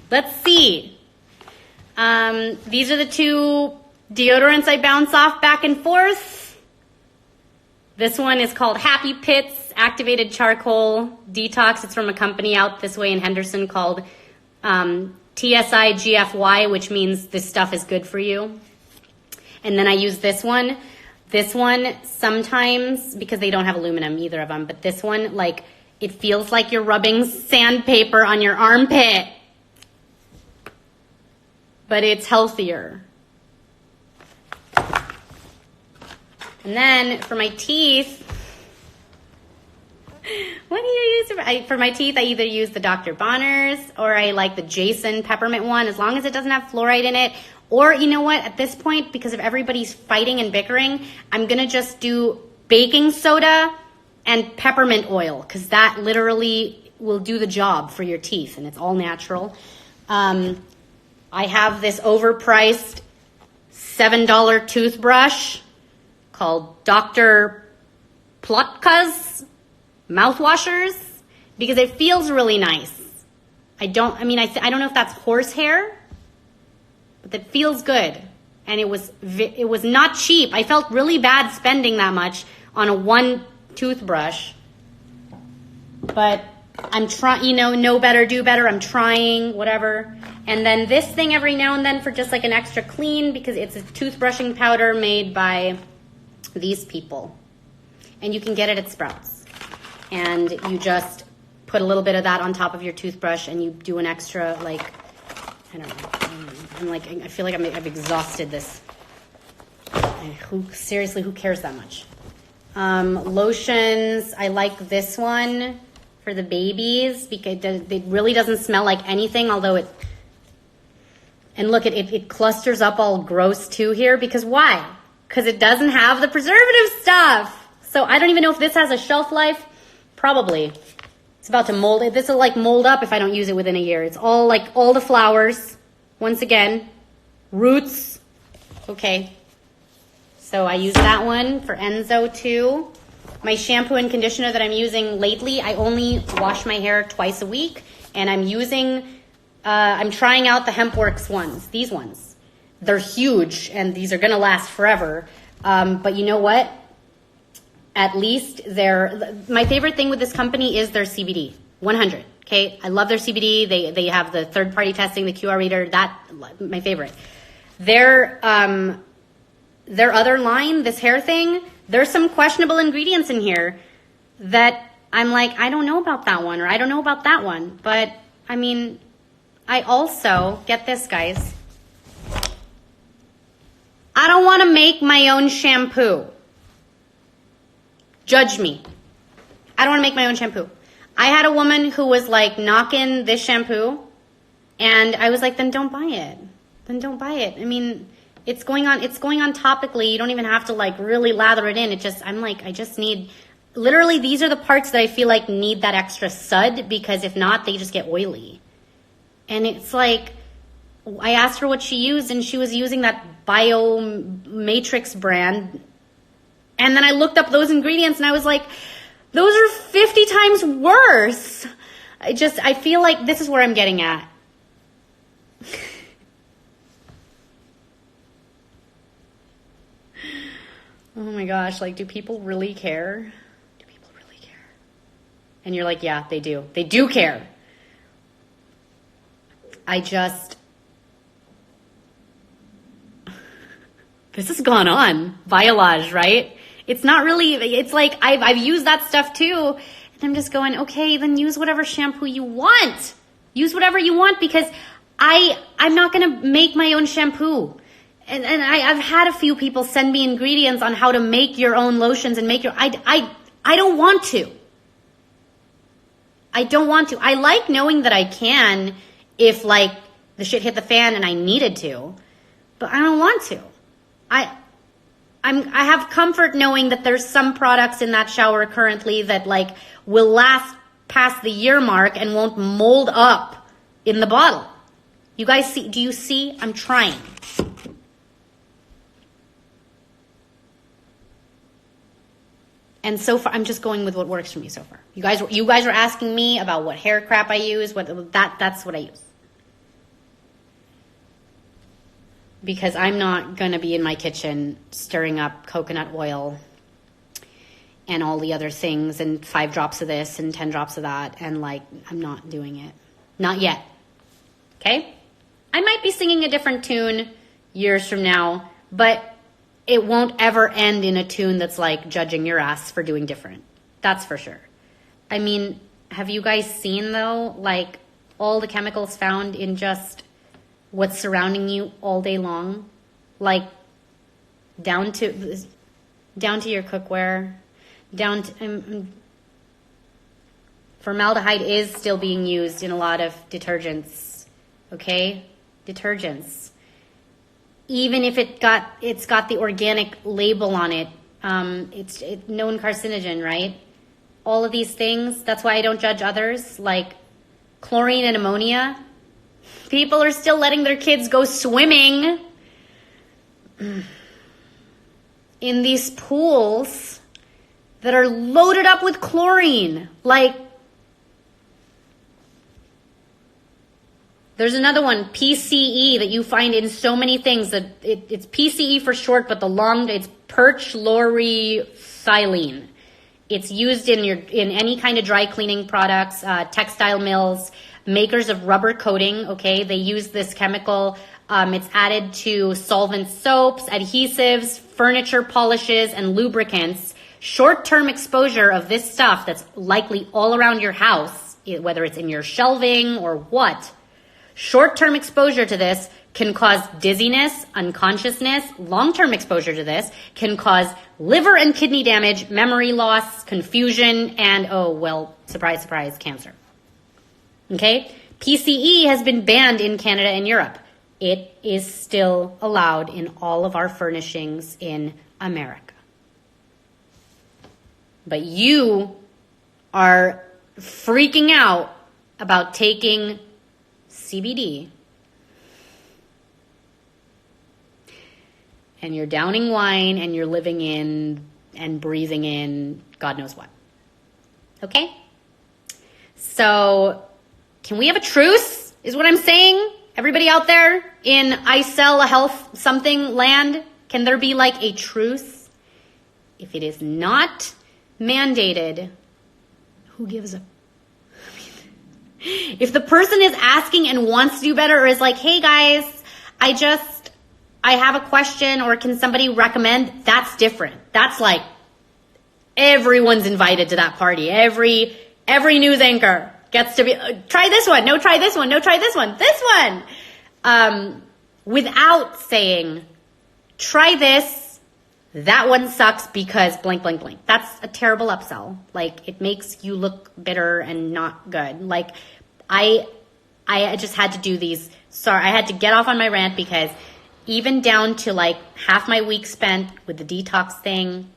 Let's see. These are the two deodorants I bounce off back and forth. This one is called Happy Pits Activated Charcoal Detox. It's from a company out this way in Henderson called TSI GFY, which means this stuff is good for you. And then I use this one. This one sometimes, because they don't have aluminum, either of them, but this one, like, it feels like you're rubbing sandpaper on your armpit. But it's healthier. And then for my teeth, what do you use? For my teeth, I either use the Dr. Bonners or I like the Jason peppermint one, as long as it doesn't have fluoride in it. Or, you know what, at this point, because of everybody's fighting and bickering, I'm going to just do baking soda and peppermint oil, because that literally will do the job for your teeth, and it's all natural. I have this overpriced $7 toothbrush called Dr. Plotka's mouthwashers, because it feels really nice. I don't know if that's horsehair, but it feels good. And it was not cheap. I felt really bad spending that much on a one toothbrush. But I'm trying, you know, know better, do better. I'm trying, whatever. And then this thing every now and then for just like an extra clean, because it's a toothbrushing powder made by these people. And you can get it at Sprouts. And you just put a little bit of that on top of your toothbrush and you do an extra, like, I don't know. I feel like I've exhausted this. Seriously, who cares that much? Lotions, I like this one for the babies because it really doesn't smell like anything, although and look, it clusters up all gross too here, because why? Because it doesn't have the preservative stuff. So I don't even know if this has a shelf life. Probably. It's about to mold it. This will like mold up if I don't use it within a year. It's all like all the flowers. Once again, roots. Okay. So I use that one for Enzo too. My shampoo and conditioner that I'm using lately, I only wash my hair twice a week, and I'm trying out the HempWorks ones, these ones. They're huge, and these are gonna last forever. But you know what? At least my favorite thing with this company is their CBD, 100. Okay, I love their CBD. They have the third-party testing, the QR reader. That my favorite. Their other line, this hair thing, there's some questionable ingredients in here that I'm like, I don't know about that one, or I don't know about that one. But I mean, I also get this, guys. I don't want to make my own shampoo. Judge me. I don't want to make my own shampoo. I had a woman who was like knocking this shampoo, and I was like, then don't buy it. Then don't buy it. I mean, it's going on topically. You don't even have to like really lather it in. I just need, literally these are the parts that I feel like need that extra sud, because if not, they just get oily. And it's like, I asked her what she used, and she was using that Bio Matrix brand. And then I looked up those ingredients, and I was like, those are 50 times worse. I feel like this is where I'm getting at. Oh my gosh, like, do people really care? Do people really care? And you're like, yeah, they do. They do care. This has gone on. Violage, right? It's not really, it's like, I've used that stuff too. And I'm just going, okay, then use whatever shampoo you want. Use whatever you want, because I'm not going to make my own shampoo. And I've had a few people send me ingredients on how to make your own lotions and make I don't want to. I don't want to. I like knowing that I can if like the shit hit the fan and I needed to, but I don't want to. I have comfort knowing that there's some products in that shower currently that like will last past the year mark and won't mold up in the bottle. You guys see, do you see? I'm trying. And so far, I'm just going with what works for me so far. You guys were asking me about what hair crap I use, that's what I use. Because I'm not going to be in my kitchen stirring up coconut oil and all the other things and 5 drops of this and 10 drops of that. And like, I'm not doing it. Not yet. Okay? I might be singing a different tune years from now, but it won't ever end in a tune that's like judging your ass for doing different. That's for sure. I mean, have you guys seen though, like all the chemicals found in just what's surrounding you all day long? Like down to your cookware, down to, formaldehyde is still being used in a lot of detergents, okay? Detergents. Even if it's got the organic label on it, it's known carcinogen, right? All of these things, that's why I don't judge others, like chlorine and ammonia. People are still letting their kids go swimming in these pools that are loaded up with chlorine. Like, there's another one, PCE, that you find in so many things. That it's PCE for short, but it's perchlorethylene. It's used in any kind of dry cleaning products, textile mills, makers of rubber coating. Okay, they use this chemical. It's added to solvent soaps, adhesives, furniture polishes, and lubricants. Short-term exposure of this stuff that's likely all around your house, whether it's in your shelving or what. Short-term exposure to this can cause dizziness, unconsciousness. Long-term exposure to this can cause liver and kidney damage, memory loss, confusion, and, oh, well, surprise, surprise, cancer. Okay? PCE has been banned in Canada and Europe. It is still allowed in all of our furnishings in America. But you are freaking out about taking CBD and you're downing wine and you're living in and breathing in God knows what. Okay? So can we have a truce is what I'm saying? Everybody out there in I sell a health something land, can there be like a truce? If it is not mandated, who gives a... If the person is asking and wants to do better or is like, hey guys, I have a question, or can somebody recommend, that's different. That's like everyone's invited to that party. Every news anchor gets to be, try this one. No, try this one. No, try this one. This one. Without saying, try this. That one sucks because blank, blank, blank. That's a terrible upsell. Like, it makes you look bitter and not good. Like, I just had to do these. Sorry, I had to get off on my rant because even down to like half my week spent with the detox thing,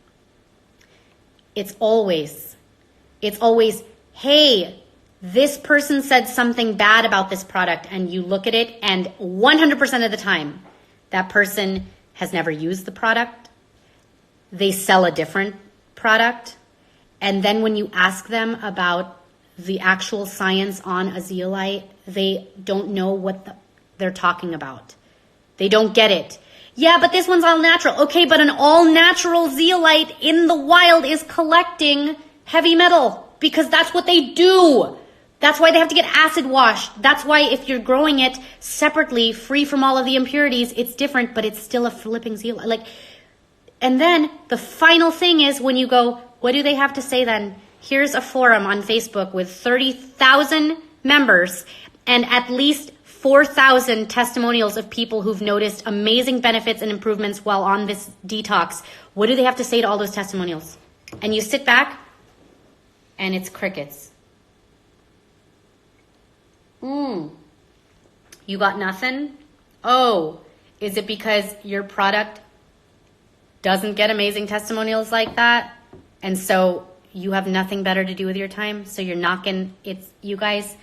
it's always, hey, this person said something bad about this product, and you look at it and 100% of the time, that person has never used the product. They sell a different product. And then when you ask them about the actual science on a zeolite, they don't know what they're talking about. They don't get it. Yeah, but this one's all natural. Okay, but an all natural zeolite in the wild is collecting heavy metal because that's what they do. That's why they have to get acid washed. That's why if you're growing it separately, free from all of the impurities, it's different, but it's still a flipping zeolite. Like, and then the final thing is when you go, what do they have to say then? Here's a forum on Facebook with 30,000 members and at least 4,000 testimonials of people who've noticed amazing benefits and improvements while on this detox. What do they have to say to all those testimonials? And you sit back and it's crickets. You got nothing? Oh, is it because your product doesn't get amazing testimonials like that. And so you have nothing better to do with your time. So you're not going to, you guys,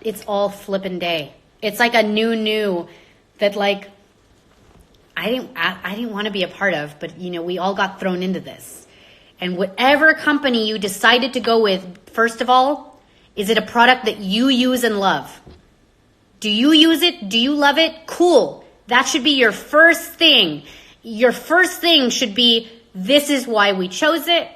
it's all flippin' day. It's like a new that like, I didn't want to be a part of, but you know, we all got thrown into this. And whatever company you decided to go with, first of all, is it a product that you use and love? Do you use it? Do you love it? Cool. That should be your first thing. Your first thing should be, this is why we chose it.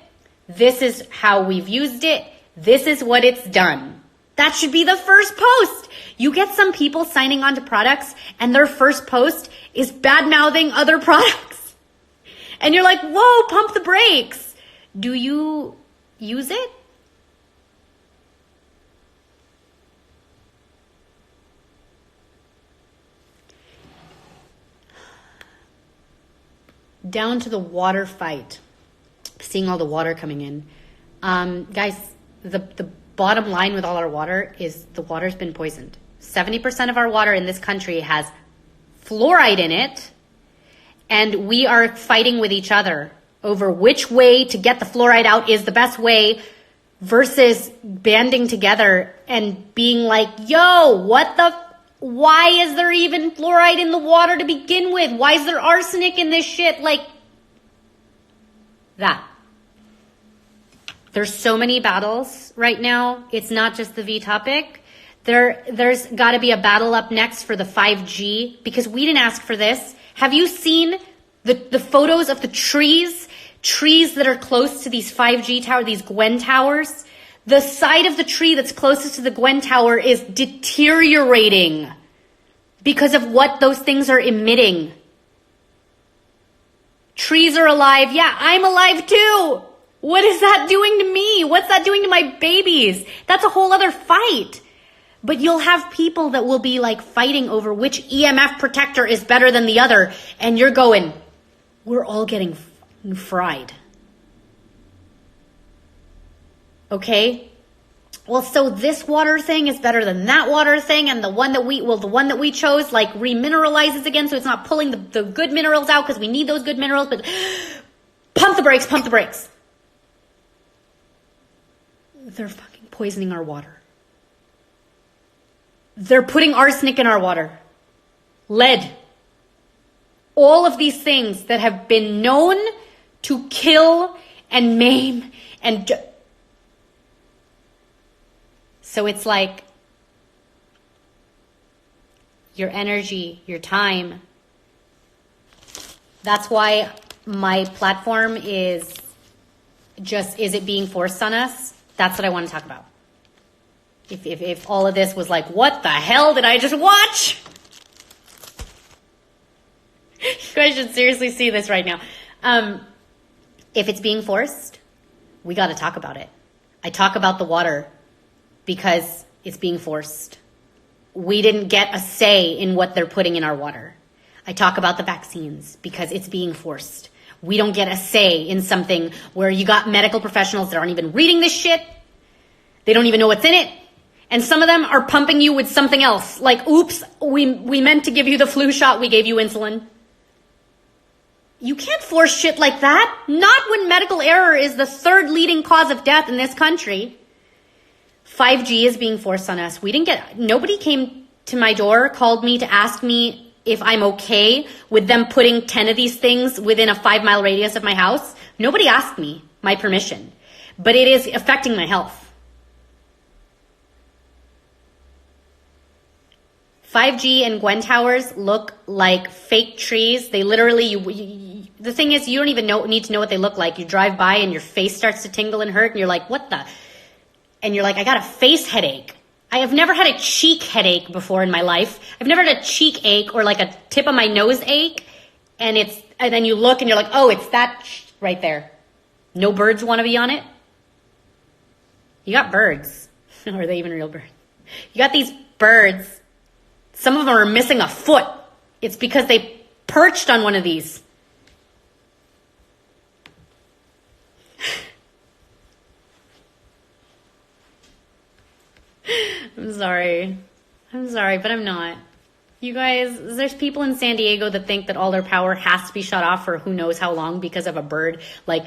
This is how we've used it. This is what it's done. That should be the first post. You get some people signing on to products and their first post is bad-mouthing other products. And you're like, whoa, pump the brakes. Do you use it? Down to the water fight. Seeing all the water coming in. Guys, the bottom line with all our water is the water's been poisoned. 70% of our water in this country has fluoride in it, and we are fighting with each other over which way to get the fluoride out is the best way versus banding together and being like, yo, why is there even fluoride in the water to begin with? Why is there arsenic in this shit? Like that. There's so many battles right now. It's not just the V topic. There's got to be a battle up next for the 5G because we didn't ask for this. Have you seen the photos of the trees that are close to these 5G towers, these Gwen towers? The side of the tree that's closest to the Gwen tower is deteriorating because of what those things are emitting. Trees are alive. Yeah, I'm alive too. What is that doing to me? What's that doing to my babies? That's a whole other fight. But you'll have people that will be like fighting over which EMF protector is better than the other. And you're going, we're all getting fried. Okay? Well, so this water thing is better than that water thing. And the one that we chose like remineralizes again. So it's not pulling the good minerals out because we need those good minerals. But pump the brakes, pump the brakes. They're fucking poisoning our water. They're putting arsenic in our water. Lead. All of these things that have been known to kill and maim and... So it's like your energy, your time. That's why my platform is it being forced on us? That's what I want to talk about. If all of this was like, what the hell did I just watch? You guys should seriously see this right now. If it's being forced, we got to talk about it. I talk about the water because it's being forced. We didn't get a say in what they're putting in our water. I talk about the vaccines because it's being forced. We don't get a say in something where you got medical professionals that aren't even reading this shit. They don't even know what's in it. And some of them are pumping you with something else. Like, oops, we meant to give you the flu shot. We gave you insulin. You can't force shit like that. Not when medical error is the third leading cause of death in this country. 5G is being forced on us. Nobody came to my door, called me to ask me if I'm okay with them putting 10 of these things within a 5-mile radius of my house. Nobody asked me my permission, but it is affecting my health. 5G and Gwen towers look like fake trees. They literally, the thing is, you don't even need to know what they look like. You drive by and your face starts to tingle and hurt and you're like, what the? And you're like, I got a face headache. I have never had a cheek headache before in my life. I've never had a cheek ache or like a tip of my nose ache. And then you look and you're like, oh, it's that right there. No birds want to be on it. You got birds. Are they even real birds? You got these birds. Some of them are missing a foot. It's because they perched on one of these. I'm sorry, but I'm not. You guys, there's people in San Diego that think that all their power has to be shut off for who knows how long because of a bird. Like,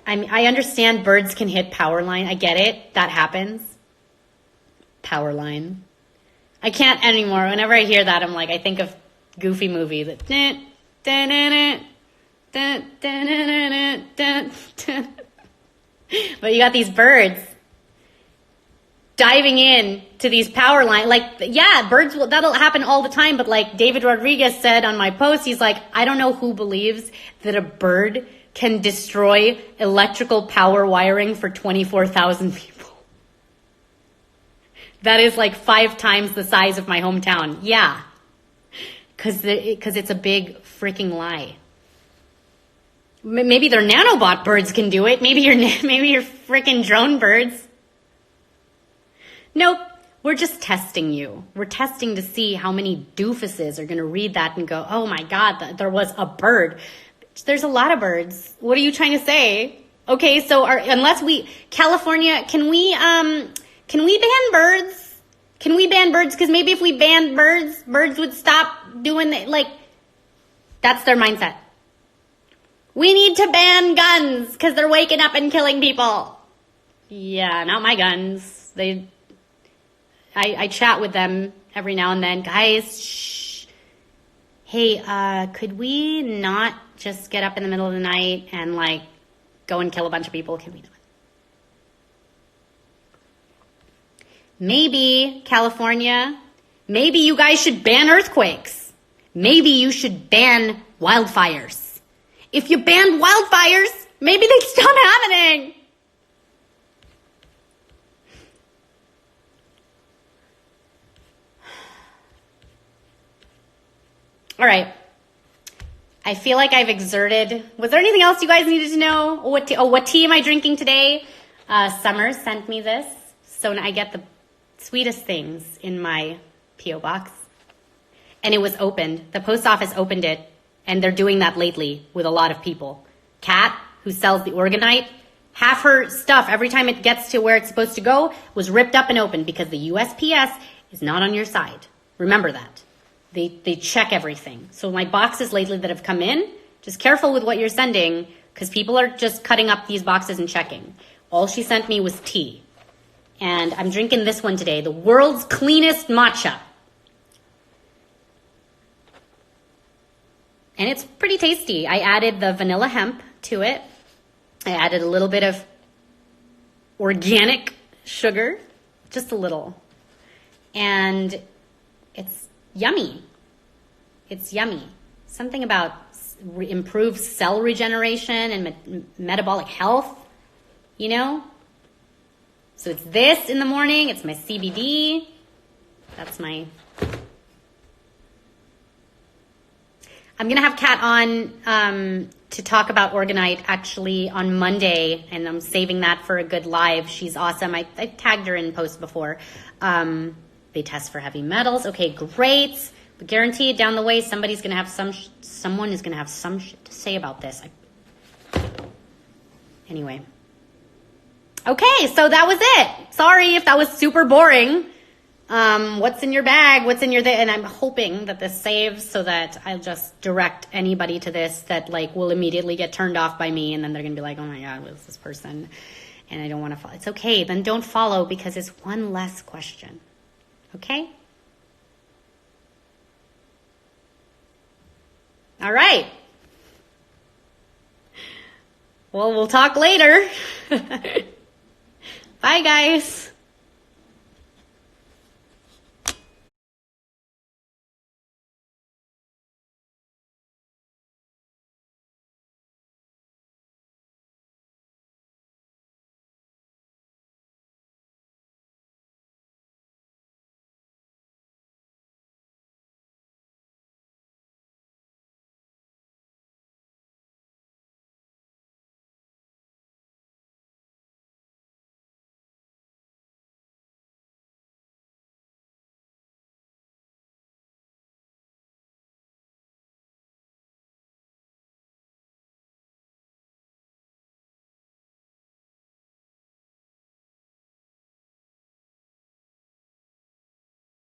I understand birds can hit power line. I get it. That happens. Power line. I can't anymore. Whenever I hear that, I'm like, I think of Goofy movie. That. But you got these birds diving in to these power lines. Like, yeah, birds will, that'll happen all the time. But like David Rodriguez said on my post, he's like, I don't know who believes that a bird can destroy electrical power wiring for 24,000 people. That is like 5 times the size of my hometown. Yeah. Because it's a big freaking lie. Maybe their nanobot birds can do it. Maybe your freaking drone birds. Nope. We're just testing you. We're testing to see how many doofuses are going to read that and go, oh my God, there was a bird. There's a lot of birds. What are you trying to say? Okay, so California, can we ban birds? Can we ban birds? Because maybe if we banned birds, birds would stop doing it. Like, that's their mindset. We need to ban guns because they're waking up and killing people. Yeah, not my guns. I chat with them every now and then. Guys, shh. Hey, could we not just get up in the middle of the night and like go and kill a bunch of people? Can we not? Maybe, California, maybe you guys should ban earthquakes. Maybe you should ban wildfires. If you ban wildfires, maybe they stop happening. All right. I feel like I've exerted. Was there anything else you guys needed to know? What tea am I drinking today? Summer sent me this. So I get the sweetest things in my P.O. box. And it was opened. The post office opened it. And they're doing that lately with a lot of people. Kat, who sells the Organite, half her stuff, every time it gets to where it's supposed to go, was ripped up and opened because the USPS is not on your side. Remember that. They check everything. So my boxes lately that have come in, just careful with what you're sending because people are just cutting up these boxes and checking. All she sent me was tea. And I'm drinking this one today, the world's cleanest matcha. And it's pretty tasty. I added the vanilla hemp to it. I added a little bit of organic sugar, just a little. And it's yummy. It's yummy. Something about improved cell regeneration and metabolic health, you know? So it's this in the morning. It's my CBD. That's my... I'm going to have Kat on to talk about Organite actually on Monday, and I'm saving that for a good live. She's awesome. I tagged her in post before. They test for heavy metals. Okay, great. But guaranteed down the way, someone is going to have some shit to say about this. Anyway. Okay, so that was it. Sorry if that was super boring. What's in your bag? What's in your and I'm hoping that this saves so that I'll just direct anybody to this that like will immediately get turned off by me, and then they're gonna be like, oh my God, what's this person? And I don't want to follow. It's okay, then don't follow because it's one less question. Okay? All right. Well, we'll talk later. Bye, guys.